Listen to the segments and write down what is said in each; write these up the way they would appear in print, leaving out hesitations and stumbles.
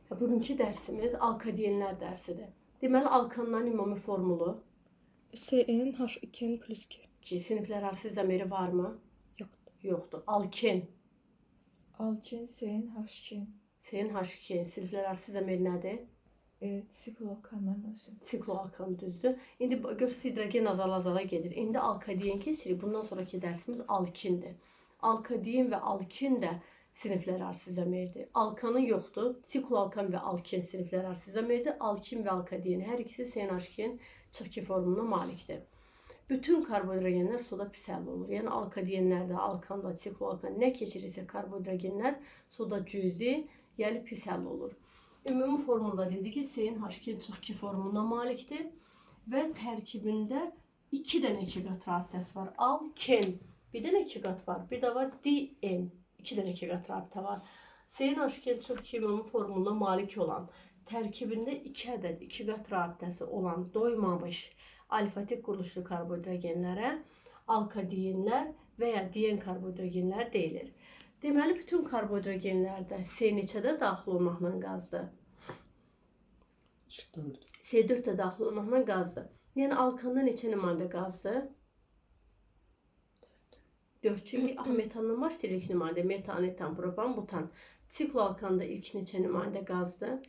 Bugünkü dərsimiz alkadenlər dərsidir. Deməli, alkanların ümumi formulu CnH2n plus 2. ki, siniflər arası izomeri varmı? Yoxdur. Yoxdur. Alken, Alkin CnH2. CnH2, siniflər arası izomeri nədir? Sikloalkanlar olsun. Sikloalkan, düzdür. İndi görürsünüz, hidrogen azala gedir. İndi alkaden keçirik. Bundan sonraki dərsimiz alkindir. Alkaden və alkin də siniflər arası izomeridir. Alkanın yoxdur. Sikloalkan və alkin siniflər arası izomeridir. Alkin və alkaden hər ikisi CnH2-nin çıx formuna malikdir. Bütün karbohidrogenlər suda pis həll olur. Yəni alkadenlərdə, alkanda, sikloalkan nə keçirirsə karbohidrogenlər suda cüzi, yəni pis həll olur. Ümumi formulda dedik ki, CnH2 çıx formuna malikdir və tərkibində 2 dənə 2 qat rabitəsi var. Alken, bir dənə 2 qat var, bir də var DN, 2 dənə 2 qat rabitə var. CnH2 çıx ümumi formuluna malik olan, tərkibində 2 ədəd 2 qat rabitəsi olan doymamış alifatik quruluşlu karbohidrogenlərə alkadenlər və ya diyen karbohidrogenlər deyilir. Deməli, bütün karbohidrogenlərdə C neçədə daxil olmaqla qazdır? C4 də daxil olmaqla qazdır. Yəni, alkanda neçə nümayəndə qazdır? 4. Çünki metandan başlayır ilk nümayəndə. Metan, etan, propan, butan. Sikloalkanda ilk neçə nümayəndə qazdır?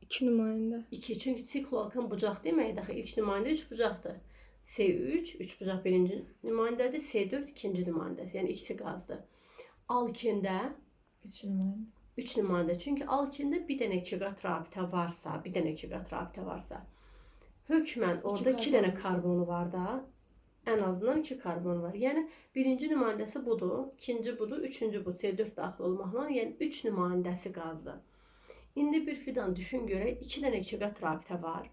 2 nümayəndə. 2. Çünki sikloalkan bucaq deməkdir. İlk nümayəndə 3 bucaqdır. C3, 3 bucaq birinci nümayəndədir. C4 ikinci nümayəndədir. Yəni, ikisi qazdır. Alkində 3 nümayəndə. 3 nümayəndə. Çünki alkində bir dənə 2 qat rabitə varsa, hökmən orada 2 dənə karbonu var da, ən azından 2 karbon var. Yəni, birinci nümayəndəsi budur, ikinci budur, üçüncü bu C4 daxil olmaqla, yəni 3 nümayəndəsi qazdır. İndi bir fidan düşün görək, 2 dənə 2 qat rabitə var.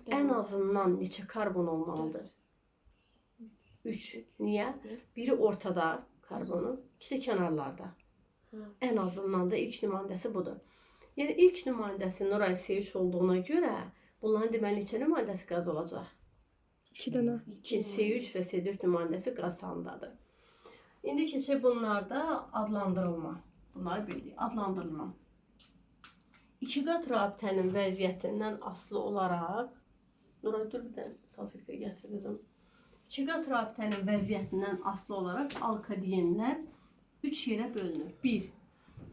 Ən azından neçə karbon olmalıdır? 3. Niyə? Biri ortada karbonu, ikisi kənarlarda. Ən azından da ilk nümayəndəsi budur. Yəni, ilk nümayəndəsinin oraya C3 olduğuna görə, bunların deməli neçə nümayəndəsi qaz olacaq? 2 dənə. 2, C3 və C4 nümayəndəsi qaz halındadır. İndi keçək bunlarda adlandırılma. Bunları bildik. Adlandırılma. 2 qat rabitənin vəziyyətindən asılı olaraq, Nuray, dur bir dənə salfetka gətir qızım. 2 qat rabitənin vəziyyətindən asılı olaraq alkadenlər 3 yerə bölünür. 1.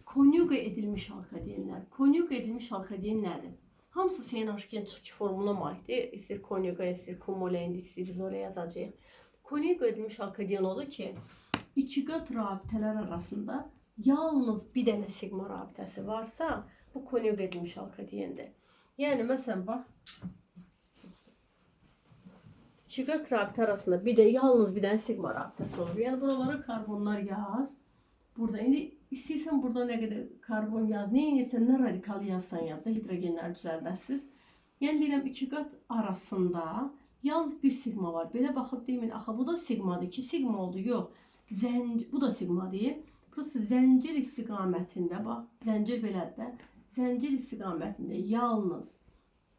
Konjuga edilmiş alkadenlər. Konjuga edilmiş alkaden nədir? Hamısı CnH2 çıx formuna malikdir. İstir konjuga, istir kumule, istir izole yazacağıq. Konjuga edilmiş alkaden odur ki, 2 qat rabitələr arasında yalnız bir dənə sigma rabitəsi varsa, bu konjuga edilmiş alkadendir. Yəni, məsələn, bax, 2 qat rabitə arasında yalnız bir dənə sigma rabitəsi olur. Yəni, buralara karbonlar yaz. Burada, indi istəyirsən burada nə qədər karbon yaz, nə inirsən, nə radikal yazsan yazsa, hidrogenləri düzəldəsiniz. Yəni, deyirəm, 2 qat arasında yalnız bir sigma var. Belə baxıb deyin, axı, bu da sigmadır, 2 sigma oldu, yox. Bu da sigma deyil. Burası zəncir istiqamətində, bax, zəncir belədir də, zəncir istiqamətində yalnız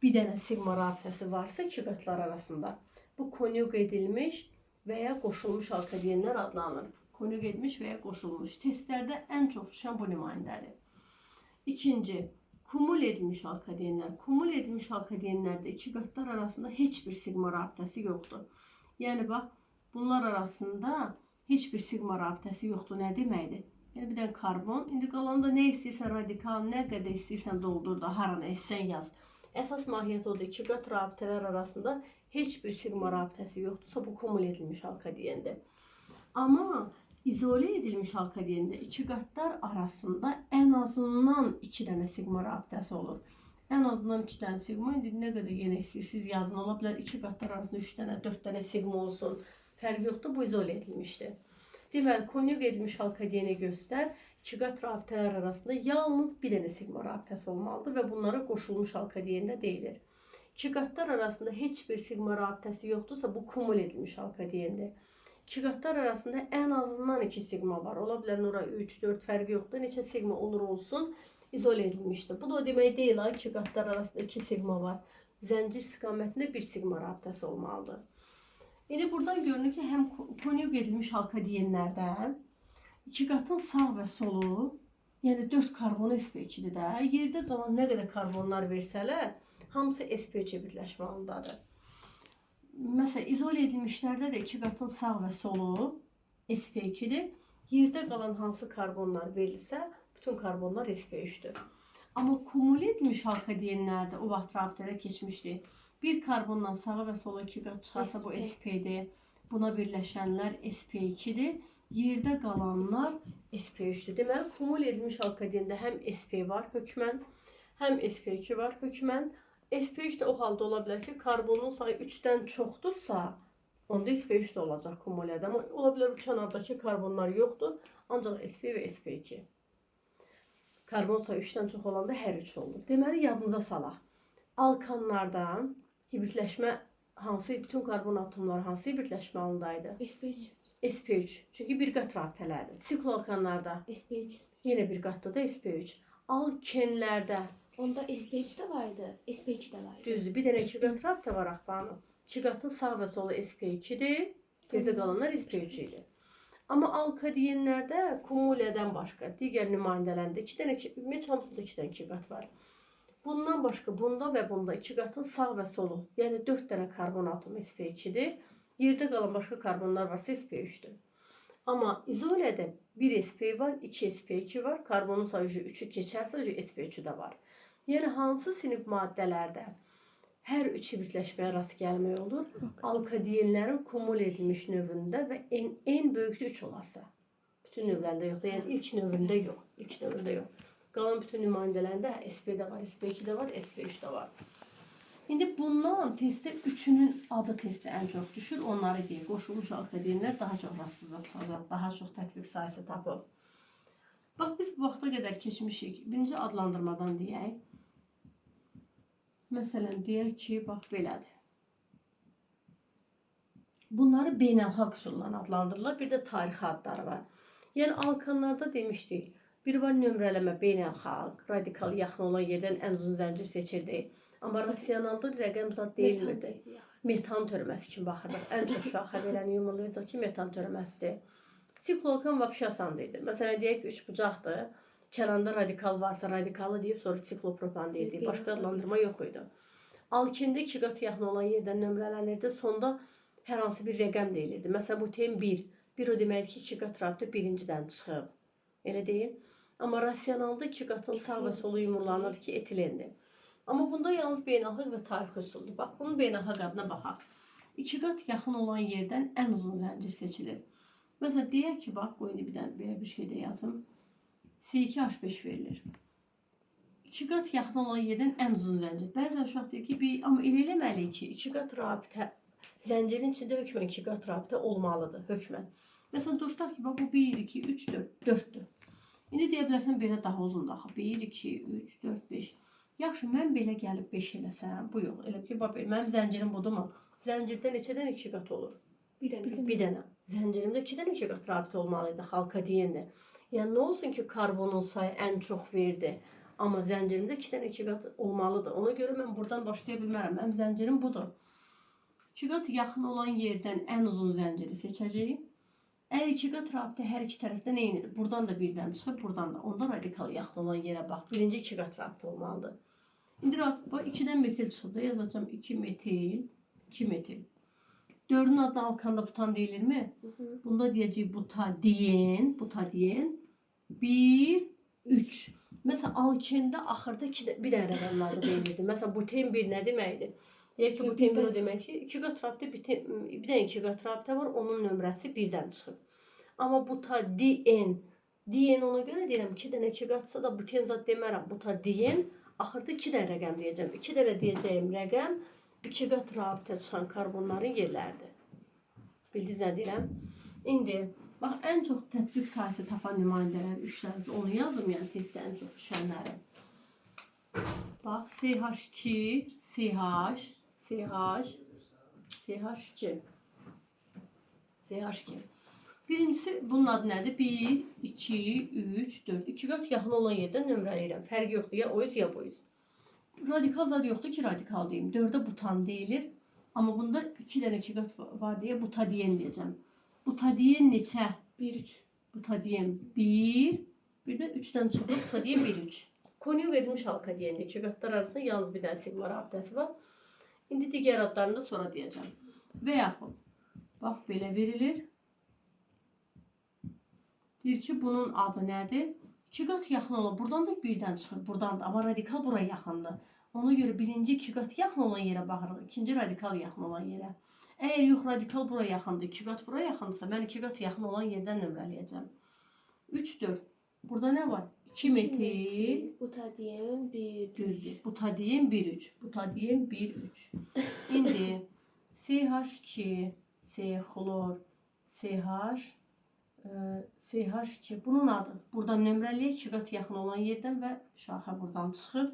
bir dənə sigma rabitəsi varsa 2 qatlar arasında, bu konjuga edilmiş və ya qoşulmuş alkadenlər adlanır. Konjuga edilmiş və ya qoşulmuş. Testlərdə ən çox düşən bu nümayəndədir. İkinci, kumul edilmiş alkadenlər. Kumul edilmiş alkadenlərdə 2 qatlar arasında heç bir sigma rabitəsi yoxdur. Yəni, bax, bunlar arasında heç bir sigma rabitəsi yoxdur. Nə deməkdir? Yəni, bir dənə karbon. İndi qalanda nə istəyirsən radikal, nə qədər istəyirsən doldur da, haranı etsən yaz. Əsas mahiyyət odur. 2 qat rabitələr arasında heç bir sigma rabitəsi yoxdursa, bu kumul edilmiş alkadendir. Amma izole edilmiş alkadende 2 qatlar arasında ən azından 2 dənə sigma rabitəsi olur. Ən azından 2 dənə sigma, indi nə qədər yenə istəyirsiniz yazın, ola bilər 2 qatlar arasında 3 dənə, 4 dənə sigma olsun. Fərq yoxdur, bu izole edilmişdir. Deməli, konjuga edilmiş alkadeni göstər, 2 qat rabitələr arasında yalnız bir dənə sigma rabitəsi olmalıdır və bunlara qoşulmuş alkadenində deyilir. 2 qatlar arasında heç bir sigma rabitəsi yoxdursa, bu kumul edilmiş alkadendir. 2 qatlar arasında ən azından 2 sigma var. Ola bilər Nura 3, 4 fərqi yoxdur. Neçə sigma olur olsun, izole edilmişdir. Bu da o demək deyil, 2 qatlar arasında 2 sigma var. Zəncir istiqamətində 1 sigma rabitəsi olmalıdır. İndi buradan görünür ki, həm konjuga edilmiş alkadenlərdə 2 qatın sağ və solu, Yəni 4 karbon sp2-dir də. Yerdə qalan nə qədər karbonlar versələr, hamısı sp2 birləşmə halındadır. Məsələn, izole edilmişlərdə də 2 qatın sağ və solu sp2-dir. Yerdə qalan hansı karbonlar verilsə, bütün karbonlar sp3-dür. Amma kumule edilmiş alkadenlərdə o vaxt rabitədə keçmişdi. Bir karbondan sağa və sola 2 qat çıxarsa bu sp-dir. Buna birləşənlər sp2-dir. Yerdə qalanlar sp3-dür. Deməli, kumule edilmiş alkadendə həm sp var hökmən, həm sp2 var hökmən. sp3 də o halda ola bilər ki, karbonun sayı 3-dən çoxdursa, onda sp3 də olacaq kumulədə. Amma ola bilər bu kənardakı karbonlar yoxdur, ancaq sp və sp2. Karbon sayı 3-dən çox olanda hər 3 olur. Deməli, yadınıza salaq. Alkanlardan hibridləşmə hansı, bütün karbon atomları hansı hibridləşmə halındaydı? SP3. sp3. Çünki bir qat rabitələrdir. Sikloalkanlarda SP3. yenə bir qatda da sp3. Alkenlərdə Onda SP3 də vardı, SP2 də vardı. düzdür. Bir dənə 2 qat rabitə var axbanın. 2 qatın sağ və solu sp2-dir. Yerdə qalanlar sp3 idi. Amma alkadenlərdə kumulədən başqa digər nümayəndələrində 2 dənə, ümumiyyətlə hamısında 2 dənə 2 qat var. Bundan başqa bunda və bunda 2 qatın sağ və solu, yəni 4 dənə karbon atomu sp2-dir. Yerdə qalan başqa karbonlar varsa sp3-dür. Amma izolədə 1 sp var, 2 sp2 var. Karbonun sayı 3-ü keçərsə sp3 də var. Yəni hansı sinif maddələrdə hər 3 hibridləşməyə rast gəlmək olur? Alkadenlərin kumul edilmiş növündə və en böyükdə 3 olarsa. Bütün növlərində yoxdur. Yəni ilk növündə yox. İlk növündə yox. Qalan bütün nümayəndələrində sp də var, sp2 də var, sp3 də var. İndi bundan testdə 3-ünün adı testdə ən çox düşür. Onları deyək. Qoşulmuş alkadenlər daha çox rastsızlıq çıxacaq, daha çox tətbiq sayısı tapıb. Bax, biz bu vaxta qədər keçmişik. Birinci adlandırmadan deyək. Məsələn, deyək ki, bax, belədir. Bunları beynəlxalq üsulla adlandırırlar. Bir də tarixi adları var. Yəni, alkanlarda demişdik. Bir var nömrələmə beynəlxalq, radikal yaxın olan yerdən ən uzun zəncir seçirdik. Amma rasionalda rəqəm zad deyilmirdi. Metan törəməsi kimi baxırdıq. Ən çox şaxə verəni yumurluyordu ki, metan törəməsidir. Sikloalkan vəbşə asandı idi. Məsələn, deyək ki, 3 bucaqdır. Kənarında radikal varsa radikalı deyib, sonra siklopropan deyildi. Başqa adlandırma yox idi. Alkində 2 qat yaxın olan yerdən nömrələnirdi. Sonda hər hansı bir rəqəm deyilirdi. Məsələn, buten 1. 1 o deməkdir ki, 2 qat rabitə birincidən çıxıb. Elə deyil. Amma rasionalda 2 qatın sağ və solu yumurlanır ki, etilendir. Amma bunda yalnız beynəlxalq və tarixi üsuldur. Bax, bunun beynəlxalq adına baxaq. 2 qat yaxın olan yerdən ən uzun zəncir seçilir. Məsələn, deyək ki, bax, qoyun birdən belə bir şey də yazım. C2H5 verilir. 2 qat yaxın olan yerdən ən uzun zəncir. Bəzən uşaq deyir ki, amma elə eləməliyik ki, 2 qat rabitə, zəncirin içində hökmən 2 qat rabitə olmalıdır, hökmən. Məsələn, dursaq ki, bax, bu 1, 2, 3, 4, 4-dür. İndi deyə bilərsən, belə daha uzundur axı. 1, 2, 3, 4, 5. Yaxşı, mən belə gəlib 5 eləsəm, bu yox. Elə ki, bax, mənim zəncirim budur mu? Zəncirdə neçədən 2 qat olur? Bir dənə. Zəncirimdə 2 dənə 2 qat rabitə olmalıydı, alkadendir. Yəni, nə olsun ki, karbonun sayı ən çox verdi. Amma zəncirimdə 2 dənə 2 qat olmalıdır. Ona görə mən buradan başlaya bilmərəm. Mənim zəncirim budur. 2 qat yaxın olan yerdən ən uzun zənciri seçəcəyim. Əgər 2 qat rabitə hər iki tərəfdən eynidir. Buradan da birdən çıxıb, buradan da. Onda radikal yaxın olan yerə bax. Birinci 2 qat rabitə olmalıdır. İndi bax, 2-dən metil çıxıb. Yazacağım 2 metil, 2 metil. 4-ün adına alkanda butan deyilirmi? Bunda deyəcəyik butadiyen, 1, 3. Məsələn, alkenda axırda bir dənə rəqəmlarda deyilirdi. Məsələn, buten 1 nə deməkdir? Deyək ki, buten 1 o demək ki, 2 qat rabitə, bir dənə 2 qat rabitə var, onun nömrəsi 1-dən çıxıb. Amma butadiyen, diyen ona görə deyirəm, 2 dənə 2 qatsa da buten zad demərəm. Butadiyen, axırda 2 dənə rəqəm deyəcəm. 2 dənə deyəcəyim rəqəm 2 qat rabitə çıxan karbonların yerləridir. Bildiniz nə deyirəm? İndi, bax, ən çox tətbiq sayısı tapan nümayəndələr 3-lərdir. Onu yazım, yəni testdə ən çox düşənləri. Bax, CH2, CH, CH2. CH2. Birincisi, bunun adı nədir? 1, 2, 3, 4. 2 qat yaxın olan yerdən nömrələyirəm. Fərqi yoxdur, ya o üz, ya bu üz. Radikal zad yoxdur ki, radikal deyim. 4-də butan deyilir. Amma bunda 2 dənə 2 qat var deyə butadiyen deyəcəm. Butadiyen neçə? 1, 3. Butadiyen 1, Bir de 3'dən çıxıb butadiyen 1-3. Konuyu verilmiş halka deyəndə iki qatlar arasında yalnız bir dənə sigma rabitəsi var. İndi digər adlarını da sonra deyəcəm. Və yaxud bax belə verilir. Deyir ki, bunun adı nədir? 2 qat yaxın olan, buradan da birdən çıxır, buradan da. Amma radikal bura yaxındır. Ona görə birinci 2 qat yaxın olan yerə baxırıq, ikinci radikal yaxın olan yerə. Əgər yox, radikal bura yaxındır, 2 qat bura yaxındırsa, mən 2 qat yaxın olan yerdən nömrələyəcəm. 3, 4. Burada nə var? 2 metil. Butadiyen 1, Düzdür. Butadiyen 1-3. Butadiyen 1-3. İndi CH2, C-xlor, CH2. Bunun adı. Buradan nömrəliyək 2 qat yaxın olan yerdən və şaxə buradan çıxır.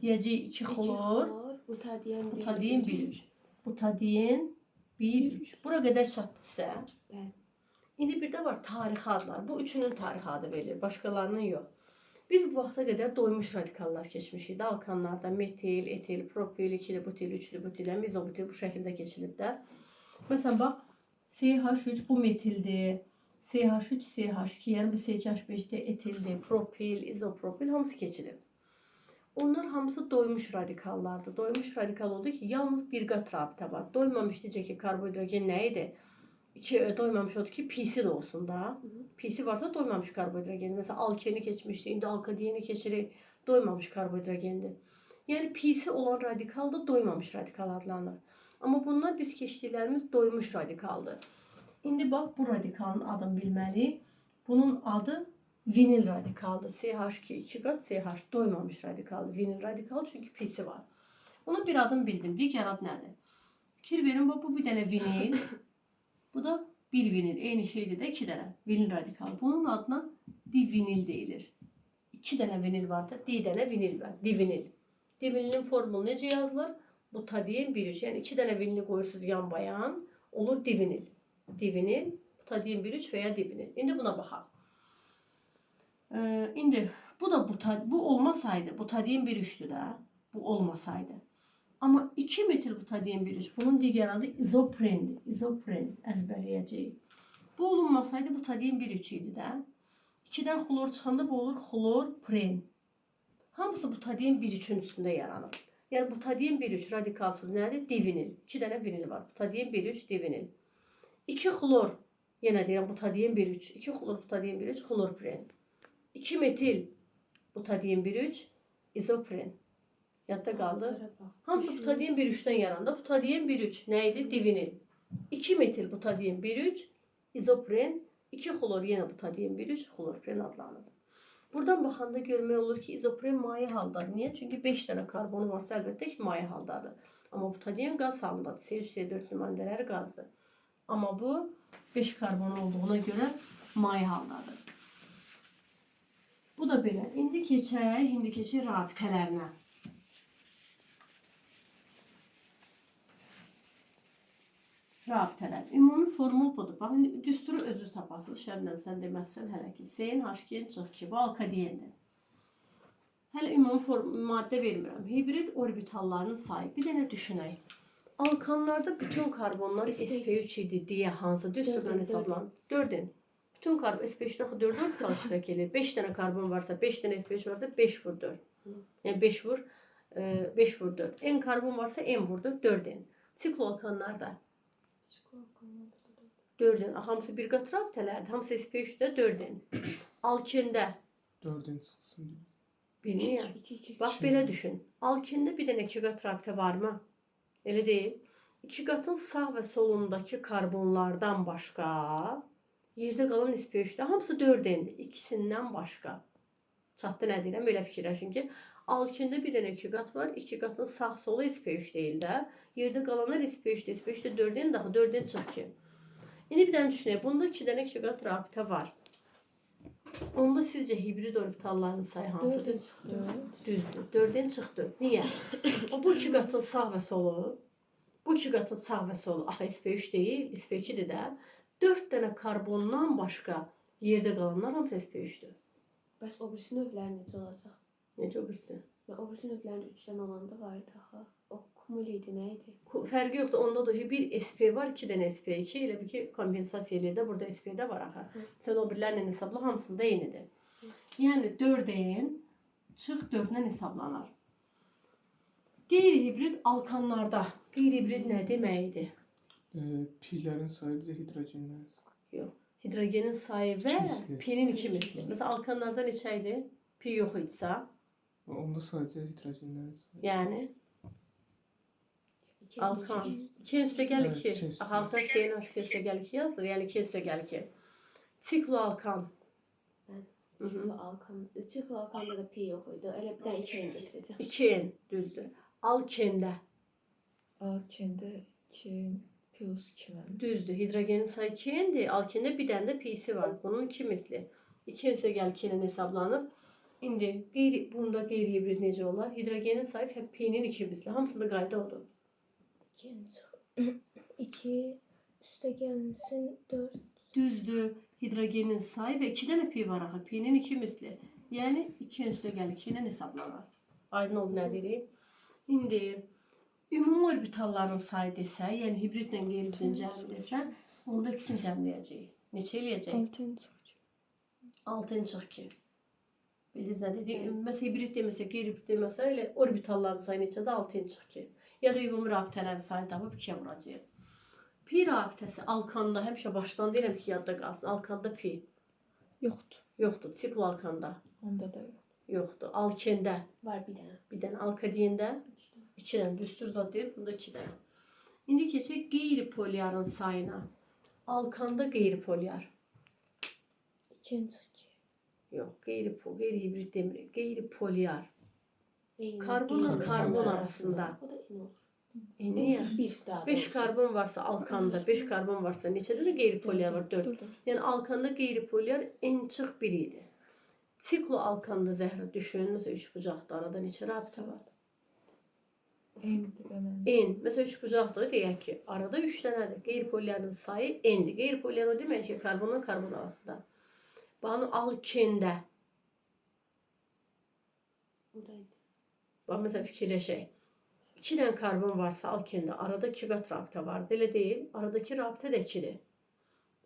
Deyəcəyik 2 xlor, butadiyen butadiyen 1-3. Butadiyen 1-3. Bura qədər çatdısa. Bəli. İndi bir də var tarixi adlar. Bu üçünün tarixi adı verilir, başqalarının yox. Biz bu vaxta qədər doymuş radikallar keçmişik. Alkanlarda metil, etil, propil, ikili butil, üçlü butil, mezobutil bu şəkildə keçilib də. Məsələn bax, CH3 bu metildir. CH3, CH2, yəni bu CH5-də etildir, propil, izopropil hamısı keçilib. Onlar hamısı doymuş radikallardır. Doymuş radikal oldu ki, yalnız bir qat rabitə var. Doymamış diyecək ki, karbohidrogen nə idi? Doymamış odur ki, pisi də olsun da. Pisi varsa doymamış karbohidrogen. Mesela alkeni keçmişdi, indi alkadiyeni keçirik. Doymamış karbohidrogendir. Yəni pisi olan radikal da doymamış radikal adlanır. Amma bunlar biz keçdiklərimiz doymuş radikaldır. İndi bax bu radikalın adını bilməliyik. Bunun adı vinil radikaldır. CH2 2 qat CH doymamış radikaldır. Vinil radikal çünki pisi var. Ona bir adım bildim. Digər ad nədir? Fikir verin, bax bu bir dənə vinil. Bu da bir vinil. Eyni şeydir də 2 dənə vinil radikal. Bunun adına divinil deyilir. 2 dənə vinil var da, di dənə vinil var. Divinil. Divinilin formulu necə yazılır? Butadiyen 1-3. Yəni 2 dənə vinili qoyursunuz yan bayan, olur divinil. Divinil, butadiyen 1-3 veya divinil. İndi buna baxaq. İndi bu da bu olmasaydı, butadiyen 1-3'tü də. Bu olmasaydı. Amma 2 metil butadiyen 1-3. Bunun digər adı izoprendir. İzopren əzbərləyəcəyik. Bu olunmasaydı butadiyen 1-3 idi də. 2-dən xlor çıxanda bu olur xlorpren. Hamısı butadiyen 1-3'ün üstündə yaranır. Yəni butadiyen 1-3 radikalsız nədir? Divinil. 2 dənə vinil var. Butadiyen 1-3 divinil. 2 xlor, yenə deyirəm butadiyen 1-3. 2 xlor butadiyen 1-3 xlorpren. 2 metil butadiyen 1-3 izopren. Yadda qaldı. Hamısı butadiyen 1-3'dən yarandı. Butadiyen 1-3 nə idi? Divinil. 2 metil butadiyen 1-3 izopren. 2 xlor yenə butadiyen 1-3 xlorpren adlanır. Buradan baxanda görmək olur ki, izopren maye haldadır. Niyə? Çünki 5 dənə karbonu varsa əlbəttə ki, maye haldadır. Amma butadiyen qaz halındadır. CH4 nümunələri qazdır. Amma bu 5 karbon olduğuna görə maye haldadır. Bu da belə. İndi keçək rabitələrinə. Rabitələr. Ümumi formul budur. Bax, düsturu özü tapasınız. Şəbnəm, sən deməzsən hələ ki. Sen H2 çıx ki, bu alkadiyendir. Hələ ümumi maddə vermirəm. Hibrid orbitallarının sayı. Bir dənə düşünək. Alkanlarda bütün karbonlar sp3 idi deyə hansı düsturdan hesablanır? 4'ün. Bütün karbon sp3'dən 4 orbital iştirak edir. 5 dənə karbon varsa, 5 dənə sp3 varsa 5 vur 4. Yəni 5 vur 4. N karbon varsa N vur 4, 4'ün. Sikloalkanlarda 4'ün. Hamısı bir qat rabitələrdir. Hamısı sp3'də 4'ün. Alkində 4'ün çıxsın. bilmiyor. Bax belə düşün. Alkində bir dənə 2 qat rabitə varmı? Elə deyil. 2 qatın sağ və solundakı karbonlardan başqa yerdə qalan sp3'də hamısı 4'ündir. İkisindən başqa. Çatdı nə deyirəm? Belə fikirləşin ki, alkində bir dənə 2 qat var. 2 qatın sağ solu sp3 deyil də. Yerdə qalanlar sp3'də. sp3'də 4'ün daxı 4'ün çıx ki. İndi bir dənə düşünək. Bunda 2 dənə 2 qat rabitə var. Onda sizcə hibrid orbitalların sayı hansıdır? 4'ün çıxdı. Düzdür. 4'ün çıx 4. Niyə? Bu 2 qatın sağ və solu. Bu 2 qatın sağ və solu axı sp3 deyil, sp2'dir də. 4 dənə karbondan başqa yerdə qalanlar hamısı sp3'dür. Bəs o birisi növləri necə olacaq? Necə o birisi? O birisi növlərin 3'dən olanda var idi axı. O kumul idi, nə idi? Fərqi yoxdur. Onda da ki, bir sp var, 2 dənə sp2. Elə bir ki, kompensasiya eləyir də burada sp-də var axı. Sən o birlərlə hesabla hamısında eynidir. Yəni 4n çıx 4-dən hesablanır. Qeyri-hibrid alkanlarda qeyri-hibrid nə deməkdir? Pi'lerin sayı bir de hidrojenlerin sayı. Yox. Hidrogenin sayı və İki misli. P-nin 2 misli. Məsələn, alkanlarda neçə idi? P yox idisə, Onda sadece hidrojenlerin sayı. yəni İki, alkan iki. 2 üstə gəl Evet, 2. iki üstə. Alkan C-nin 2 üstə gəl 2 yazılır. Yəni 2 üstə gəl 2. Sikloalkan. Sikloalkanda da pi yox idi. Elə bir dənə 2 götürəcəm. 2n düzdür. Alkende Alkende 2 plus 2 mən. düzdür. Hidrogenin sayı 2n'dir. Alkende bir dənə də pi'si var. Bunun 2 misli. 2 üstə gəl 2'nin hesablanır. İndi bunda qeyri-hibrid necə olar? Hidrogenin sayı P'nin 2 misli. Hamısında qayda odur. 2 üste gelsin 4. Düzdür. Hidrogenin sayı və 2 dənə pi var axı. P'nin 2 misli. Yəni 2 üstə gəl 2 ilə hesablanır. Aydın oldu nə deyirik? İndi ümumi orbitalların sayı desə, yəni hibridlə qeyri-hibridin cəmi desə, onda ikisini cəmləyəcəyik. Neçə eləyəcək? 6 çıx 2. Bilirsiniz nə dedik? Məsələn, hibrid deməsə, qeyri-hibrid deməsə, elə orbitalların sayı neçədir? 6 çıx 2. Ya da ümumi rabitələrin sayı tapıb 2-yə vuracağıq. Pi rabitəsi alkanda, həmişə başdan deyirəm ki, yadda qalsın. Alkanda pi Yoxdur. yoxdur. Sikloalkanda Onda da yox. yoxdur. Alkende Var bir dənə. bir dənə, alkadiyində 2 dənə. Düstur zad deyil, bunda 2 dənə. İndi keçək qeyri-polyarın sayına. Alkanda qeyri-polyar. 2 çık. Yox, qeyri-hibrid demirik. Qeyri-polyar. Eyni Karbonla deyil. karbon arasında. O da eyni olur. Niyə? Bir daha 5 doğrusu. karbon varsa alkanda, 5 karbon varsa neçədə də qeyri-polyar var? 4. Yəni alkanda qeyri-polyar en çıx 1 idi. Siklo alkanda zəhra düşün, məsələn 3 bucaqda arada neçə rabitə var? Eynidir də mən. En. Məsələn 3 bucaqda deyək ki, arada 3 dənədir. Qeyri-polyarın sayı endir. Qeyri-polyar o demək ki, karbonla karbon arasında. Baxın alkende. O da eyni. Bax məsələn fikirləşək. 2 dənə karbon varsa alkende, arada 2 qat rabitə vardır. Elə deyil. Aradakı rabitə də 2-dir.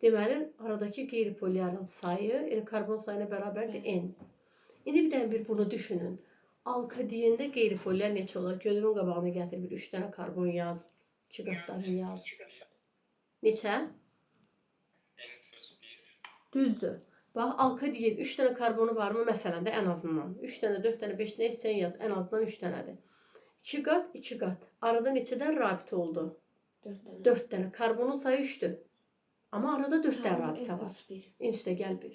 Deməli, aradakı qeyri-polyarın sayı elə karbon sayına bərabərdir n. İndi bir dənə bir bunu düşünün. Alkadiyində qeyri-polyar neçə olar? Gözünün qabağına gətir bir 3 dənə karbon yaz. 2 qatlarını yaz. Neçə? Düzdür. Bax, alkadiyin 3 dənə karbonu varmı? Məsələn də ən azından. 3 dənə, 4 dənə, 5 dənə sən yaz. Ən azından 3 dənədir. 2 qat, 2 qat. Arada neçədən rabitə oldu? 4 dənə. 4 dənə. Karbonun sayı 3'dür. Amma arada 4 dənə rabitə var. Bir. En üstə gəl 1.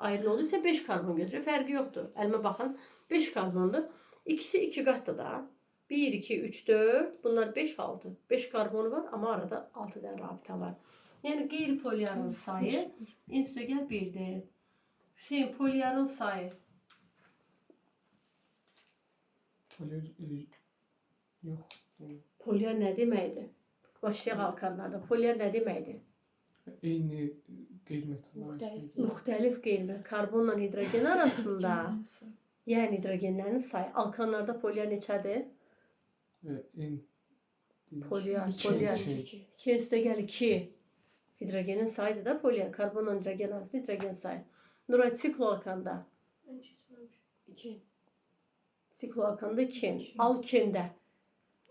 Ayrı oldu isə 5 karbon götürür. Fərqi yoxdur. Əlimə baxın. 5 karbondur. İkisi 2 qatdır da. 1, 2, 3, 4. Bunlar 5, 6. 5 karbonu var amma arada 6 dənə rabitə var. Yəni qeyri-polyarın sayı en üstə gəl 1'dir. Hüseyin, polyarın sayı. Polyar yok. Polyar nə deməkdir? Başlayaq alkanlarda. Polyar nə deməkdir? Eyni qeyri-metal Müxtəlif. arasında. Müxtəlif qeyri karbonla hidrogen arasında. Yəni hidrogenlərin sayı. Alkanlarda polyar neçədir? En Polyar, İki, polyar. iki. 2 üstə gəl 2. Hidrogenin sayıdır da polyar. Karbonla hidrogen arasında hidrogen sayı. Nuray sikloalkanda. 2. Sikloalkanda 2. İki. Alkende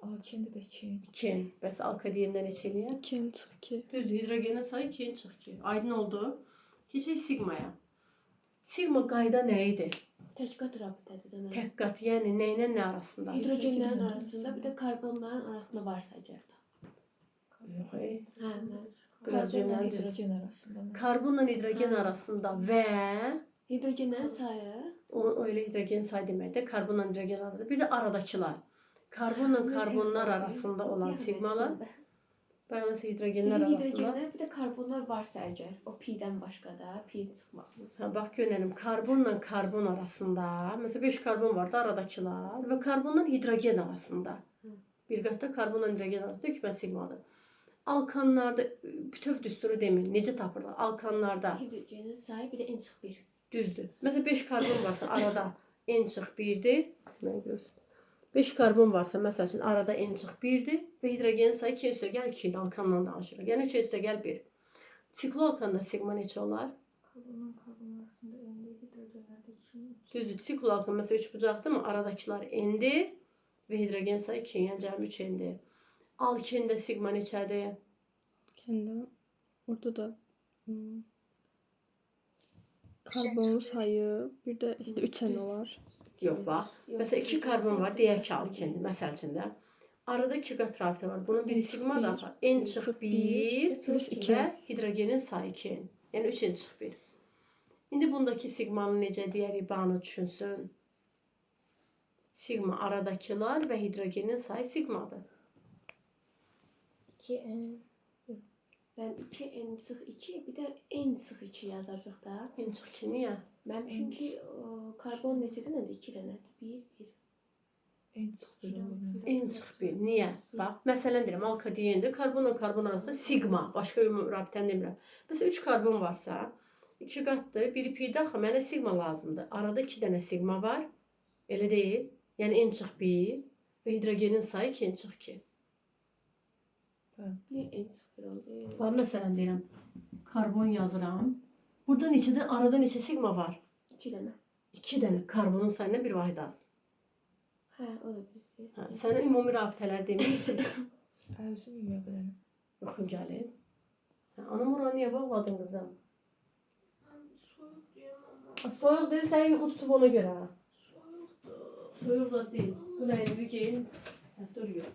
Alkende də 2. 2. Bəs alkadiyində neçə eləyər? 2 çıx 2. Düzdür. Hidrogenin sayı 2 çıx 2. Aydın oldu. Keçək sigmaya. Sigma qayda nə idi? Tək qat rabitədir demək. Tək qat, yəni nə ilə nə arasında? Hidrogenlərin arasında bir də karbonların arasında varsa əgər. Yox, ey. Hə, mən. Karbonla Hidrogenlərin düz- hidrogen arasında. mən. Karbonla hidrogen arasında və Hidrogenlərin sayı o elə hidrogen sayı deməkdir. Karbonla hidrogen arasında. Bir də aradakılar. Karbonla karbonlar arasında olan sigmalar. Bəyanəsə bir hidrogenlər də arasında. hidrogenlər bir də karbonlar varsa əgər. O pi-dən başqa da pi çıxmaq. Ha, bax görəlim. Karbonla karbon arasında. Məsələn 5 karbon var da aradakılar və karbonla hidrogen arasında. Bir qatda karbonla hidrogen arasında hükmət sigmadır. Alkanlarda bütöv düsturu demir. Necə tapırlar? Alkanlarda Hidrogenin sayı bir də n çıx 1. düzdür. Məsələn 5 karbon varsa arada n çıx 1'dir. Mən görsün. 5 karbon varsa məsəl üçün arada n çıx 1'dir və hidrogenin sayı 2 üstə gəl 2 ilə alkanla danışırıq. Yəni 3 üstə gəl 1. Sikloalkanda sigma neçə olar? Karbonla karbon arasında önde hidrojenlerde için Düzdür. Sikl halkın mesela 3 bucaqdır mı? Aradakılar endi ve hidrogen sayı 2, yəni cəmi 3 endi. Alkində sigma neçədir? Kendi orada da karbon sayı bir de 3 tane var. Yox, bax. Məsələn 2 karbon var, deyək ki alkendi. Məsəl üçün də. Arada 2 qat rabitə var. Bunun biri N çıx sigma bir, da n çıx 1 plus iki. və hidrogenin sayı 2. Yəni 3 n çıx 1. İndi bundakı sigmanı necə deyərik, bağını düşünsün. Sigma aradakılar və hidrogenin sayı sigmadır. 2n. Ben 2n çıx 2 bir de n çıx 2 yazacaq da. N çıx 2 niyə? Ben çünkü karbon neçə dənədir? 2 dənədir. 1 1. En sık bir olur. N çıx 1. Niyə? Bax, məsələn deyirəm, alka deyəndə karbonla karbon arasında sigma, başqa ümumi rabitəni demirəm. Məsələn 3 karbon varsa, 2 qatdır, biri pi daxı, mənə sigma lazımdır. Arada 2 dənə sigma var. Elə deyil. Yəni n çıx 1 və hidrogenin sayı 2 n çıx 2. Niye n çıx 1 oldu? Bax, məsələn deyirəm, karbon yazıram. Burada neçədən, arada neçə sigma var? 2 dənə. 2 dənə karbonun sayına bir vahid az. Hə, o da düzdür. Hə, sənə ümumi rabitələr demir ki, Əzim yiyə bilərəm. yoxun gəlin. Hə, anam oranı niyə bağladın qızım? Soyuq deyəm amma. Soyuq dedi, sən yuxu tutub ona görə. Soyuq da deyil. Bu nəyini bir geyin. Hə, dur yox.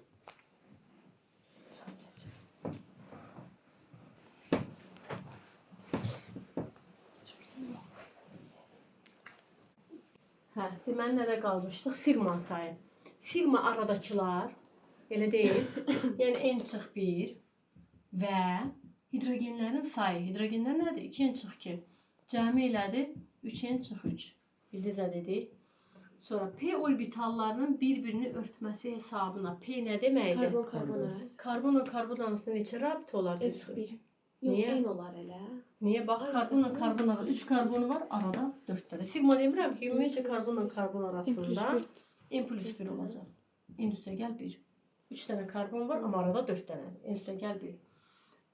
Hə, deməli nədə qalmışdıq? Sigma sayı. Sigma aradakılar, elə deyil. Yəni n çıx 1 və hidrogenlərin sayı. Hidrogenlər nədir? 2n çıx 2. Cəmi elədi 3n çıx 3. Bildiniz nə dedik? Sonra P orbitallarının bir-birini örtməsi hesabına P nə deməkdir? Karbon karbon arası. Karbonla karbon arasında neçə rabitə olar? N çıx 1. Yox, Niyə? n olar elə. Niyə? Bax, karbonla karbon arasında 3 karbonu var, arada 4 dənə. Sigma demirəm ki, ümumiyyətcə karbonla karbon arasında n plus 1 olacaq. N üstə gəl 1. 3 dənə karbon var, amma arada 4 dənə. N üstə gəl 1.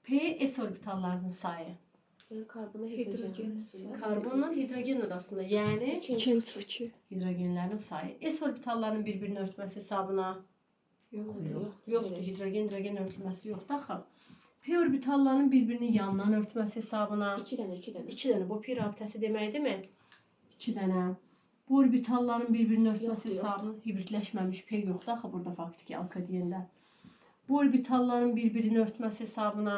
P s orbitallarının sayı. Yəni karbona Hidrogen hidrogen sayı. arasında. Karbonla hidrogen arasında, yəni 2 çıx 2. hidrogenlərin sayı. S orbitallarının bir-birini örtməsi hesabına Yox, yoxdur. Hidrogen örtülməsi yoxdur axı. P orbitallarının bir-birinin yanından örtməsi hesabına 2 dənə, 2 dənə. 2 dənə. Bu pi rabitəsi deməkdirmi? 2 dənə. Bu orbitalların bir-birini örtməsi Yoxdur, hesabına hibridləşməmiş P yoxdur axı burada faktiki alka deyəndə. Bu orbitalların bir-birini örtməsi hesabına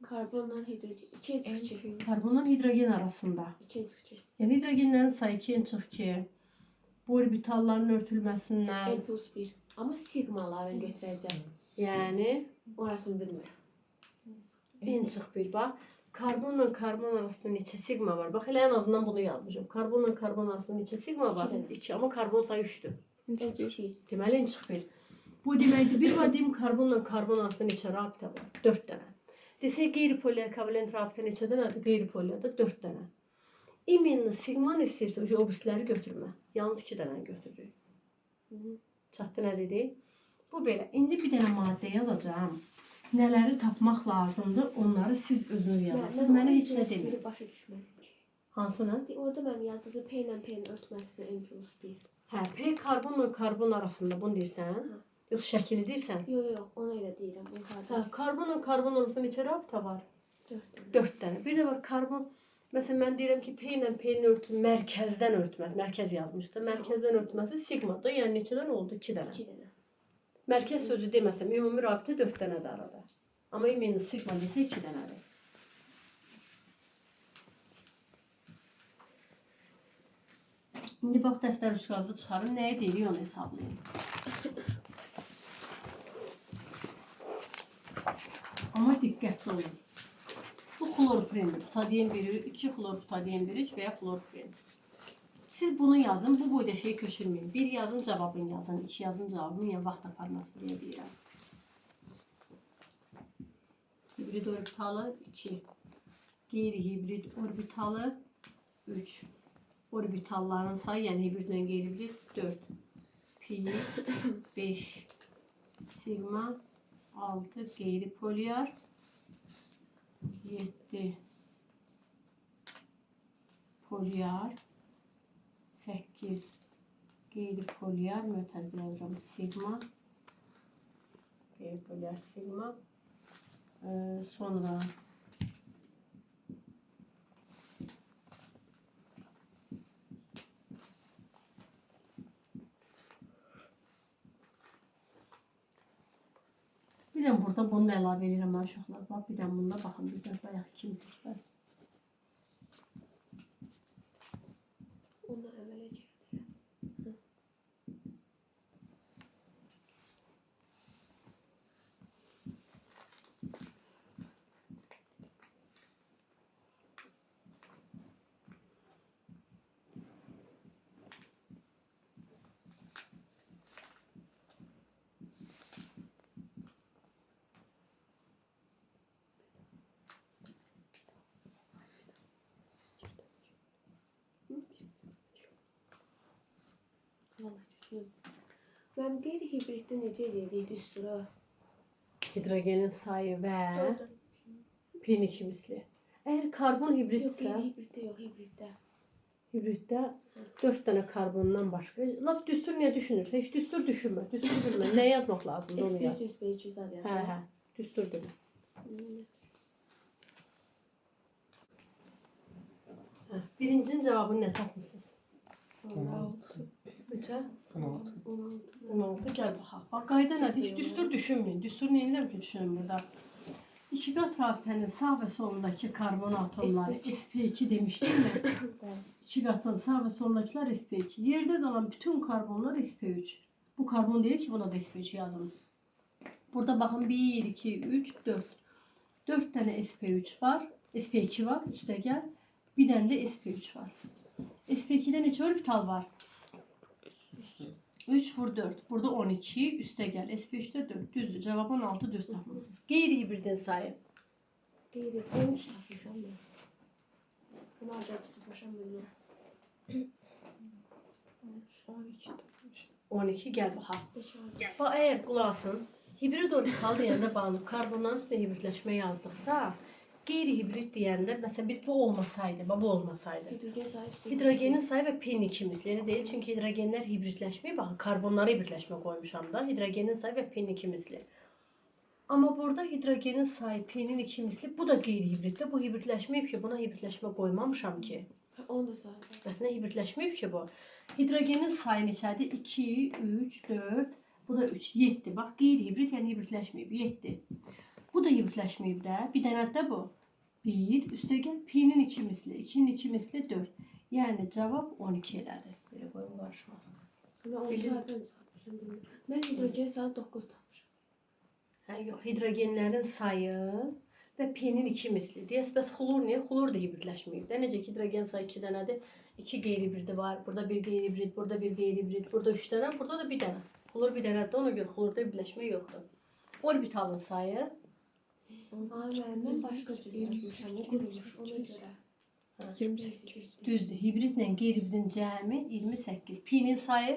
Karbonla hidrogen 2 çıx 2. karbonla hidrogen arasında. 2 çıx 2. Yəni hidrogenlərin sayı 2n çıx 2. Bu orbitalların örtülməsindən, N plus 1. Amma sigmaların götürəcəm. yəni Orasını bilmirəm. n çıx 1 bax. Karbonla karbon arasında neçə sigma var? Bax, elə ən azından bunu yazmışam. Karbonla karbon arasında neçə sigma var? İki dənə. 2, amma karbon sayı 3'dür. N çıx 1. Deməli n çıx 1. Bu deməkdir, bir var deyim karbonla karbon arasında neçə rabitə var? 4 dənə. Desək qeyri-polyar kovalent rabitə neçə dənədir? Qeyri-polyarda 4 dənə. İminli sigman istəyirsə, o birisləri götürmə. Yalnız 2 dənə götürürük. Çatdı nə dedik? Bu belə. İndi bir dənə maddə yazacağam. Nələri tapmaq lazımdır, onları siz özünüz yazasınız. Mənə heç nə deməyin. Biri başa düşmədim ki. Hansını? Orada mən yazısı P ilə P-nin örtməsində N plus 1. Hə, P karbonla karbon arasında bunu deyirsən? Yox, şəkili deyirsən? Yox, yox, ona elə deyirəm. Bu Hə, harda? karbonla karbon arasında neçə rabitə var? 4 dənə. 4 dənə. Bir də var karbon. Məsələn, mən deyirəm ki, P ilə P-nin mərkəzdən örtməsi, mərkəz yazmışdı. Mərkəzdən örtməsi sigmadır. Yəni neçədən oldu? 2 dənə. 2 dənə. Mərkəz sözü deməsəm, ümumi rabitə 4 dənədir arada. Amma ümumi sigma desə 2 dənədir. İndi bax, dəftər uçqanızı çıxarın. Nəyə deyirik, onu hesablayın. Amma diqqətli olun. Bu xlorprindir. Butadiyen 1, 2 xlorputadiyen 1, 3 və ya xlorprin. Siz bunu yazın, bu boyda şeyi köçürməyin. 1 yazın, cavabını yazın. 2 yazın, cavabını, yəni vaxt aparması deyə deyirəm. Hibrid orbitalı 2. Qeyri-hibrid orbitalı 3. Orbitalların sayı, yəni hibridlə qeyri-hibrid 4. Pi 5. Sigma 6. Qeyri-polyar 7. polyar 8 qeyri-polyar mötərizə sigma qeyri-polyar sigma sonra bir də burada bunu da əlavə edirəm uşaqlar. Bax, bir də bunda baxın, bir də bayaq kim düşməz. Onu əmələ gətirəm. Mən qeyri-hibriddə necə elədik düsturu? Hidrogenin sayı və pin ikimizli. Əgər karbon Yox, hibriddirsə, qeyri-hibriddə yox, hibriddə. hibriddə 4 dənə karbondan başqa. Lap düstur niyə düşünürsən? Heç düstur düşünmə, düstur bilmə. Nə yazmaq lazımdır onu yaz. SP3, SP2 zad yazır. Hə, düstur demə. Birincinin cavabını nə tapmısınız? 16. Neçə? 16. 16 gəl baxaq. Bax, qayda nədir? Heç düstur düşünməyin. Düstur neyinlər ki, düşünün burada. İki qat rabitənin sağ və solundakı karbon atomları sp2 demişdik mi? İki qatın sağ və solundakılar sp2. Yerdə qalan bütün karbonlar sp3. Bu karbon deyil ki, buna da sp3 yazın. Burada baxın 1, 2, 3, 4. 4 dənə sp3 var. sp2 var. Üstə gəl. Bir dənə də sp3 var. sp2'də neçə orbital var? 3 vur 4. Burada 12. Üste gel. SP3'te 4. Düzdür. Cevap 16 düz tapmışsınız. Qeyri-hibridin sayı. Qeyri-hibriddə 13 tapmışam mən. Bunu acəz tapmışam bilməm. 12 tapmışam. 12 gəl baxaq. Beş acəz. Bax, əgər qulaqsın, hibrid orbital deyəndə bağlı karbonların üstünə hibridləşmə yazdıqsa, qeyri-hibrid deyəndə, məsələn, biz bu olmasaydı, bu olmasaydı. Hidrogen sayı üstə. Hidrogenin sayı və pin ikimizli elə deyil. Çünki hidrogenlər hibridləşməyib, baxın, karbonlara hibridləşmə qoymuşam da. Hidrogenin sayı və pin ikimizli. Amma burada hidrogenin sayı, pinin ikimizli, bu da qeyri-hibridli. Bu hibridləşməyib ki, buna hibridləşmə qoymamışam ki. Onu da sayı. Bəs nə hibridləşməyib ki bu? Hidrogenin sayı neçədir? 2, 3, 4, bu da 3, 7. Bax, qeyri-hibrid, yəni hibridləşməyib, 7. Bu da hibridləşməyib də. Bir dənə də bu. 1, üstə gəl, pinin ikimizli, 2'nin ikimizli 4. Yəni cavab 12 elədi. Belə qoyun qarışmaz. Mən 10 sayıdan tapmışam bilməm. Mən hidrogen sayı 9 tapmışam. Hə, yox, hidrogenlərin sayı və pinin ikimizli. Deyəs, bəs xlor niyə? Xlor da hibridləşməyib də. Necə ki, hidrogen sayı 2 dənədir. 2 qeyri-hibridi var. Burada bir qeyri-hibrid, burada bir qeyri-hibrid, burada 3 dənə, burada da bir dənə. Xlor bir dənədir, ona görə xlorda hibridləşmə yoxdur. Orbitalın sayı Mən başqa cür yazmışam, o qurulmuş, ona görə. 28. düzdür. Hibridlə qeyri-hibridin cəmi 28. Pinin sayı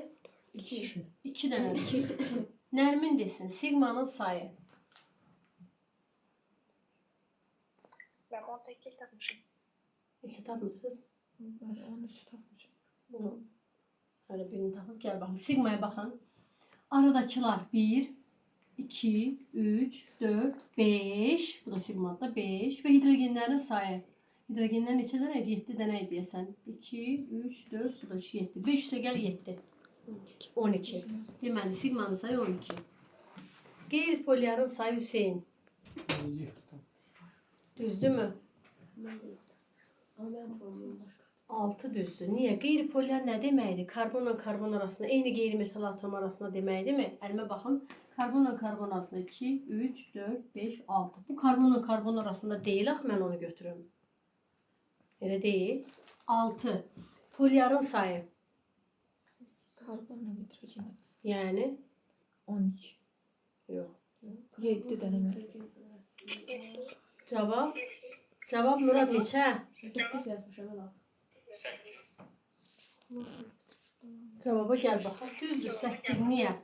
2. 2 dənədir. Nərmin desin, sigmanın sayı. Ben 18 tapmışım. Neçə tapmısınız? Ben 13 tapmışam. Bunu hələ birini tapıb gəl baxın. Sigmaya baxın. Aradakılar 1, 2, 3, 4, 5. Bu da sigmada 5. Və hidrogenlərin sayı. Hidrogenlər neçə dənə idi? 7 dənə idi deyəsən. 2, 3, 4, bu da 7. 5 üstə gəl 7. 12. Deməli, sigmanın sayı 12. Qeyri-polyarın sayı Hüseyin. 7 tam. Düzdürmü? Mən də yoxdur. Amma mən formulum başqa. 6 düzdür. Niyə? Qeyri-polyar nə deməkdir? Karbonla karbon arasında, eyni qeyri-metal atom arasında deməkdir mi? Əlimə baxın. Karbonla karbon arasında 2, 3, 4, 5, 6. Bu karbonla karbon arasında deyil, axı mən onu götürüm. Elə deyil. 6. Polyarın sayı. Karbonla hidrogen arası. Yəni 12. yox. 7 dənə var. Cavab? Cavab Murad neçə? 9 yazmışam elə. Cavaba gəl baxaq. Düzdür, 8. Niyə?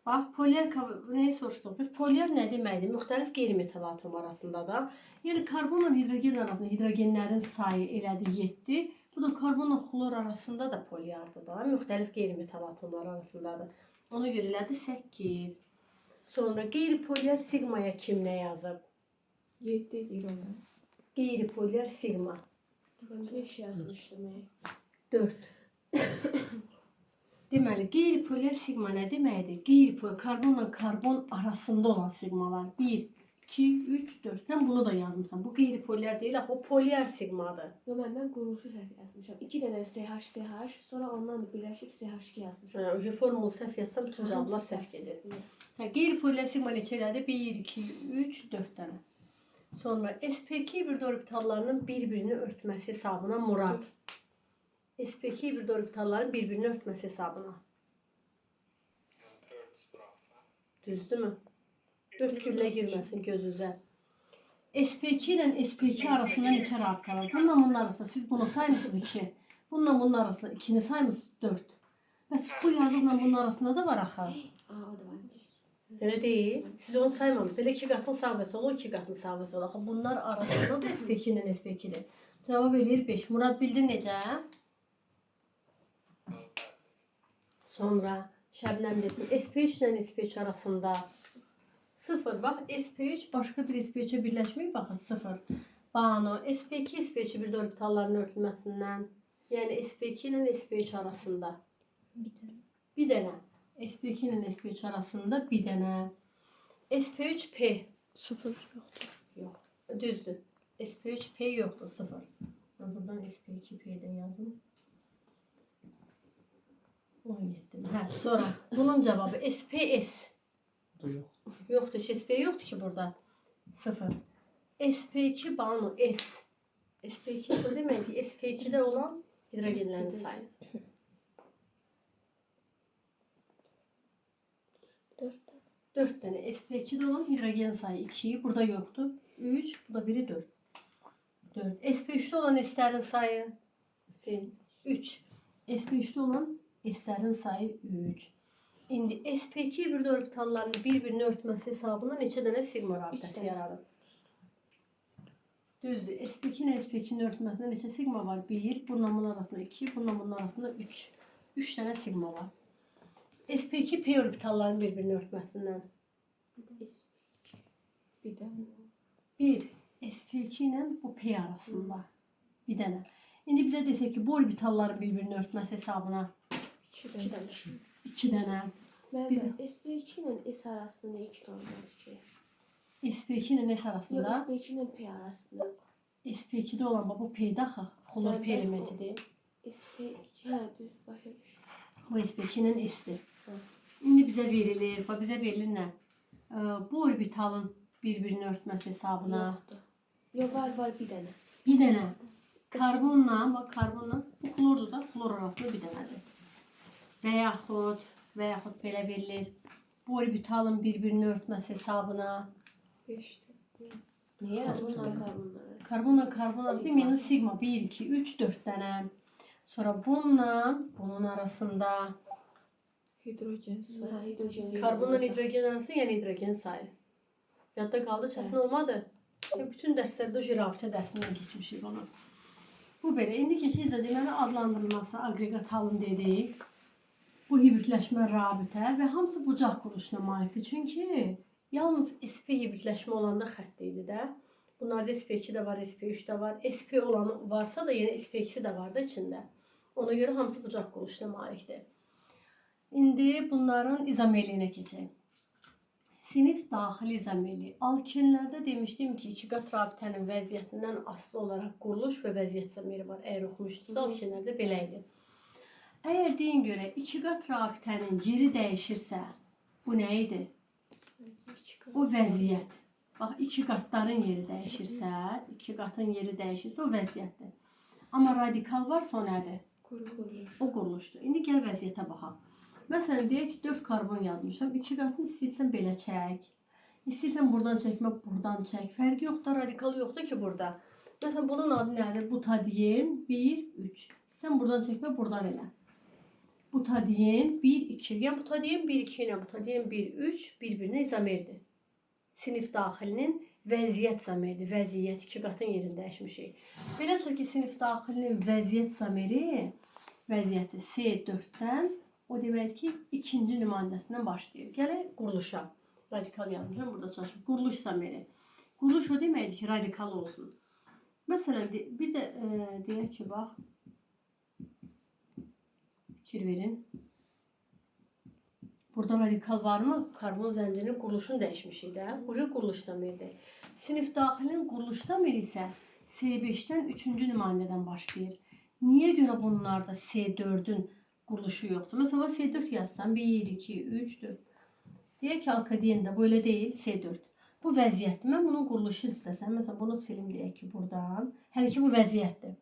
Bax, polyar nəyi soruşduq? Biz polyar nə deməkdir? Müxtəlif qeyri-metal atom arasında da. Yəni karbonla hidrogen arasında hidrogenlərin sayı elədir 7. Bu da karbonla xlor arasında da polyardır da. Müxtəlif qeyri-metal atomlar arasındadır. Ona görə elədi 8. Sonra qeyri-polyar sigmaya kim nə yazıb? 7 edir onu. Qeyri-polyar sigma. Ben 5 yazmıştım. 4. Deməli, qeyri-polyar sigma nə deməkdir? Qeyri-polyar karbonla karbon arasında olan sigmalar. 1, 2, 3, 4. Sən bunu da yazmısan. Bu qeyri-polyar deyil, o polyar sigmadır. Yo, ben quruluşu səhv yazmışam. 2 dənə CH, sonra ondan da birləşib CH2 yazmışam. Hə, formulu səhv yazsam bütün cavablar səhv gedir. Hə, qeyri-polyar sigma neçə elədi? 1, 2, 3, 4 dənə. Sonra sp2 hibrid orbitallarının bir-birini örtməsi hesabına Murad. sp2 hibrid orbitalların bir-birini örtməsi hesabına. Düzdürmü? 4 güllə girməsin gözünüzə. sp2 ilə sp2 arasında neçə rabitə var? Bununla bunun arasında siz bunu saymısınız 2. Bununla bunun arasında 2'ni saymısınız 4. Bəs bu yazıqla bunun arasında da var axı. Aa, o da varmış. Öyle değil. Siz onu saymamısınız. Elə 2 qatın sağ və solu, 2 qatın sağ və solu. Axı bunlar arasında da sp2 ilə sp2'dir. Cavab eləyir 5. Murad bildin necə? Sonra Şəbnəm desin. sp3 ilə sp3 arasında 0. Bax sp3 başqa bir sp3'e birləşməyib baxın 0. Bano sp2 sp3 bir orbitalların örtülməsindən, yəni sp2 ilə sp3 arasında bir dənə. sp2 ilə sp3 arasında bir dənə. sp3p 0 yoxdur. yox. Düzdür. sp3p yoxdur 0. Ben buradan sp2p'den yazdım. 17. Hə, sonra bunun cevabı sps. Bu da yox. Yoxdur, heç SP yoxdur ki burada. 0. SP2 bano S. SP2 o demək ki, SP2'də olan hidrogenlərin sayı. 4 dənə SP2'də olan hidrogen sayı 2, burada yoxdur. 3, bu da biri 4. 4. SP3'də olan S'lərin sayı 3. SP3'də olan S'lərin sayı 3. İndi sp2 hibrid orbitallarının bir-birini örtməsi hesabına neçə dənə sigma rabitəsi yaradır? Düzdür. sp2 ilə sp2'nin örtməsində neçə sigma var? 1, bununla bunun arasında 2, bununla bunun arasında 3. 3 dənə sigma var. sp2 p orbitallarının bir-birini örtməsindən Bir də 1, sp2 ilə bu p arasında bir dənə. İndi bizə desək ki, bu orbitalların bir-birini örtməsi hesabına 2 2 də. dənə. 2 dənə. Bəli, SP2 ilə S arasında ne 2 olmaz ki? sp2 ilə s Yox, arasında SP2 ilə P arasında. sp2'də olan bu p-də axı, xlor p elementidir. SP2, hə, düz, başa düşdüm. Bu sp2 ilə s-dir. İndi bizə verilir, bizə verilir nə? Bu orbitalın bir-birini örtməsi hesabına Yoxdur. Yox, var bir dənə. bir dənə karbonla, bax karbonla, bu xlordur da, xlor arasında bir dənədir. Və yaxud belə verilir. Bu orbitalın bir-birini örtməsi hesabına 5-dir. niyə? Karbonla karbonlar. Karbonla karbon arasında yəni sigma 1, 2, 3, 4 dənə. Sonra bununla bunun arasında Hidrogen sayı. Hə, hidrogen. karbonla hidrogen arasında yəni hidrogen sayı. Yadda qaldı, çətin olmadı. Bütün dərslərdə o rabitə dərsindən keçmişik onu. Bu belə. İndi keçirik də deməli adlandırılması, aqreqat halın dedik. Bu hibridləşmə rabitə və hamısı bucaq quruluşuna malikdir. Çünki yalnız sp hibridləşmə olanda xətt idi də. Bunlarda sp2 də var, sp3 də var. sp olanı varsa da yenə sp2 də var da içində. Ona görə hamısı bucaq quruluşuna malikdir. İndi bunların izomerliyinə keçək. Sinif daxili izomeri. Alkenlərdə demişdim ki, 2 qat rabitənin vəziyyətindən asılı olaraq quruluş və vəziyyət izomeri var. Əgər oxumuşdunuzsa, alkenlərdə belə idi. Əgər deyin görə 2 qat rabitənin yeri dəyişirsə, bu nə idi? O vəziyyət. Bax, 2 qatların yeri dəyişirsə, 2 qatın yeri dəyişirsə, o vəziyyətdir. Amma radikal varsa o nədir? Quruluş. O quruluşdur. İndi gəl vəziyyətə baxaq. Məsələn, deyək ki, 4 karbon yazmışam. 2 qatını istəyirsən belə çək. İstəyirsən buradan çəkmə, buradan çək. Fərqi yoxdur, radikal yoxdur ki burada. Məsələn, bunun adı nədir? Butadiyen 1, 3. Sən buradan çəkmə, buradan elə. Butadiyen 1, 2. Yəni butadiyen 1, 2 ilə butadiyen 1, 3 bir-birinə izomerdir. Sinif daxilinin vəziyyət zamiridir. Vəziyyət 2 qatın yerində dəyişmişik. Belə çıxır ki, sinif daxilinin vəziyyət zamiri vəziyyəti C4-dən o demək ki, ikinci nümayəndəsindən başlayır. Gələk quruluşa. Radikal yazmışam, burada çalışıb. Quruluş zamiri. Quruluş o deməkdir ki, radikal olsun. Məsələn, bir də deyək ki, bax, fikir verin. Burada radikal varmı? Karbon zəncirinin quruluşunu dəyişmişik də. Buraya quruluş zamiridir. Sinif daxilinin quruluş zamiri isə C5-dən 3-cü nümayəndədən başlayır. Niyə görə bunlarda C4-ün quruluşu yoxdur? Məsələn, C4 yazsam 1, 2, 3, 4. Deyək ki, alkadiyində bu elə deyil, C4. Bu vəziyyətdir. Mən bunun quruluşunu istəsəm, məsələn, bunu silim deyək ki, buradan. Hələ ki, bu vəziyyətdir.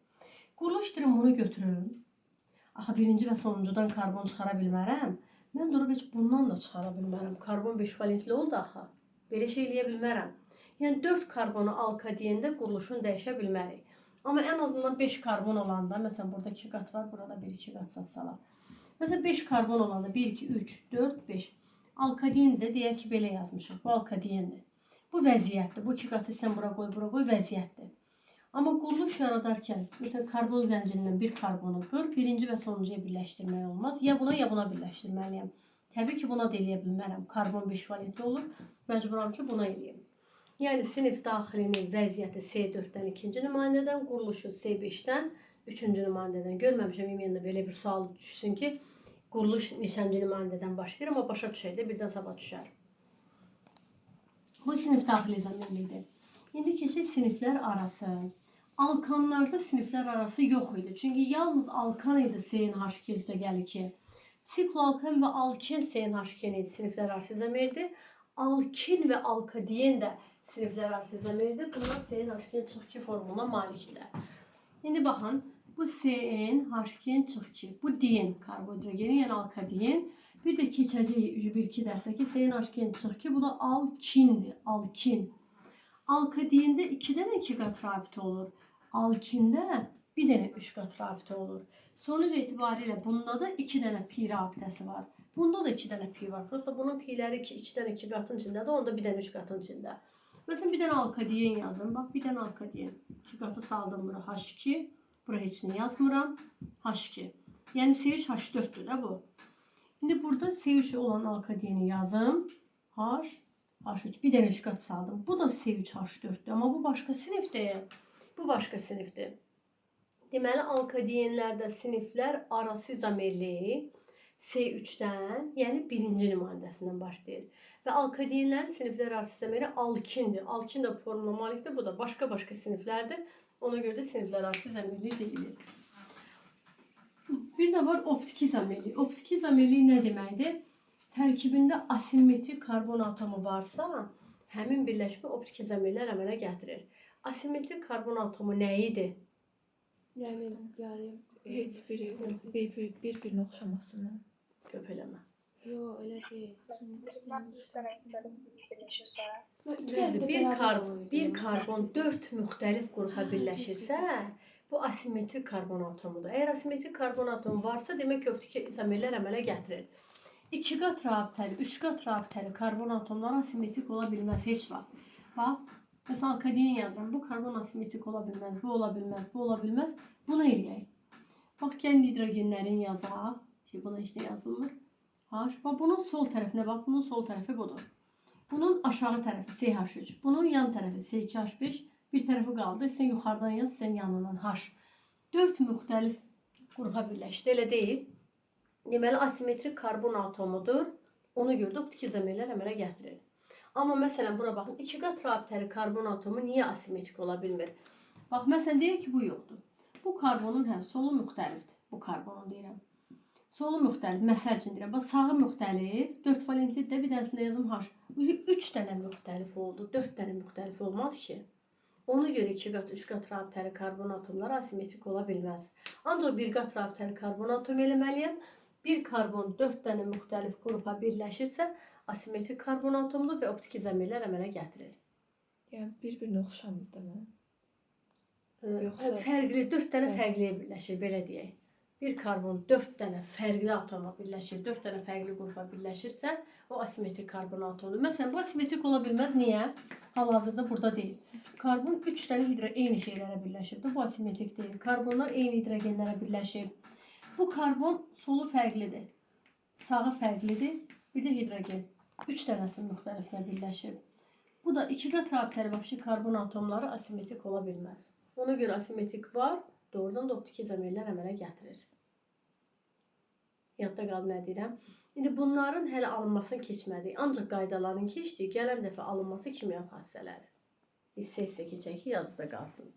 Quruluş dirim, bunu götürürüm. Axı, birinci və sonuncudan karbon çıxara bilmərəm. Mən durub heç bundan da çıxara bilmərəm. Karbon 5 valentli oldu axı. Belə şey eləyə bilmərəm. Yəni 4 karbonu alkadiyində quruluşunu dəyişə bilmərik. Amma ən azından 5 karbon olanda, məsələn burada 2 qat var, burada 1-2 qat salaq. Məsələn 5 karbon olanda 1, 2, 3, 4, 5. Alkadiyində deyək ki, belə yazmışıq. Bu alkadiyindir. Bu vəziyyətdir. Bu 2 qatı sən bura qoy, vəziyyətdir. Amma quruluş yaradarkən, məsələn, karbon zəncirindən bir karbonu qır, birinci və sonuncuya birləşdirmək olmaz. Ya buna birləşdirməliyəm. Təbii ki, buna da eləyə bilmərəm. Karbon 5 valentli olur. Məcburam ki, buna eləyəm. Yəni, sinif daxilinin vəziyyəti C4-dən 2-ci nümayəndədən, quruluşu C5-dən 3-cü nümayəndədən. Görməmişəm, ümumiyyətlə belə bir sual düşsün ki, quruluş neçənci nümayəndədən başlayır, amma başa düşək də birdən sabah düşər. Bu sinif daxili zamirlidir. İndi keçək siniflər arası. Alkanlarda siniflər arası yox idi. Çünki yalnız alkan idi CnH2 üstəgəl 2. Sikloalkan və alken CnH2 idi siniflər arası zamirdir. Alkin və alkadiyen də siniflər arası zamirdir. Bunlar CnH2 formuluna malikdirlər. İndi baxın, bu CnH2 bu diyen karbohidrogeni, yəni alkadiyen. Bir də keçəcək 1-2 dərsdəki CnH2 bu da alkindir, alkin. Alkadiyində 2 dənə 2 qat rabitə olur. Alkində 1 dənə 3 qat rabitə olur. Sonuc etibarilə bunda da 2 dənə pi rabitəsi var. Bunda da 2 dənə pi var. Prosta bunun piləri 2 dənə 2 qatın içindədir, onda 1 dənə 3 qatın içində. Məsələn, 1 dənə alkadiyen yazıram. Bax, 1 dənə alkadiyen. 2 qatı saldım bura H2. Bura heç nə yazmıram. H2. Yəni C3H4'dür də bu. İndi burada C3 olan alkadiyeni yazım. H3. Bir dənə 3 qat saldım. Bu da C3H4'dür. Amma bu başqa sinifdir. Bu başqa sinifdir. Deməli, alkadiyenlərdə siniflər arası izomerli C3-dən, yəni birinci nümayəndəsindən başlayır. Və alkadiyenlərin siniflər arası izomeri alkindir. Alkin də formula malikdir. Bu da başqa siniflərdir. Ona görə də siniflər arası izomerli deyilir. Bir də var optik izomerli. Optik izomerli nə deməkdir? Tərkibində asimetrik karbon atomu varsa, həmin birləşmə optik izomerlər əmələ gətirir. Asimetrik karbon atomu nə idi? Yəni, yarı. Heç biri bir-birinə oxşamasından. Köp eləmə. Yox, elə deyil. Bunlar üç tərəfləri birləşirsə, Bir karbon 4 müxtəlif qrupa birləşirsə, bu asimetrik karbon atomudur. Əgər asimetrik karbon atomu varsa, demək ki, optik izomerlər əmələ gətirir. 2 qat rabitəli, 3 qat rabitəli karbon atomları asimetrik ola bilməz heç vaxt. Bax, məsələn, alkadiyen yazıram. Bu karbon asimetrik ola bilməz, bu ola bilməz, bu ola bilməz. Bunu eləyək. Bax, gəlin hidrogenlərin yazaq. Buna heç nə yazılmır. Bax, bunun sol tərəfinə bax, bunun sol tərəfi budur. Bunun aşağı tərəfi CH3, bunun yan tərəfi C2H5, bir tərəfi qaldı. Sən yuxarıdan yaz, sən yanından H. 4 müxtəlif qrupa birləşdi, elə deyil. Deməli, asimetrik karbon atomudur. Ona görə də optik izomerlər əmələ gətirir. Amma məsələn, bura baxın, 2 qat rabitəli karbon atomu niyə asimetrik ola bilmir? Bax, məsələn, deyək ki, bu yoxdur. Bu karbonun solu müxtəlifdir. Bu karbonun deyirəm. Solu müxtəlif, məsəl üçün deyirəm. Bax, sağı müxtəlif, 4 valentlidir də bir dənəsində yazım H. 3 dənə müxtəlif oldu, 4 dənə müxtəlif olmadı ki. Ona görə 2 qat, 3 qat rabitəli karbon atomları asimetrik ola bilməz. Ancaq 1 qat rabitəli karbon atomu eləməliyəm. Bir karbon 4 dənə müxtəlif qrupa birləşirsə, asimetrik karbon atomudur və optik izomerlər əmələ gətirir. Yəni, bir-birinə oxşamır da mən. Fərqli, 4 dənə fərqliyə birləşir, belə deyək. bir karbon 4 dənə fərqli atoma birləşir, 4 dənə fərqli qrupa birləşirsə, o asimetrik karbon atomdur. Məsələn, bu asimetrik ola bilməz. Niyə? Hal-hazırda burada deyil. Karbon 3 dənə eyni şeylərə birləşib. Bu asimetrik deyil. Karbonlar eyni hidrogenlərə birləşib. Bu karbon solu fərqlidir. Sağı fərqlidir. Bir də hidrogen. 3 dənəsinin müxtəlifine birləşib. Bu da 2 qat rabitəli vəbşi karbon atomları asimetrik ola bilməz. Ona görə asimetrik var, doğrudan da optik izomerlər əmələ gətirir. Yadda qaldı nə deyirəm? İndi bunların hələ alınmasını keçmədik. Ancaq qaydaların keçdiyi, gələn dəfə alınması kimya hadisələri. Hissə keçək ki, yazıda qalsın.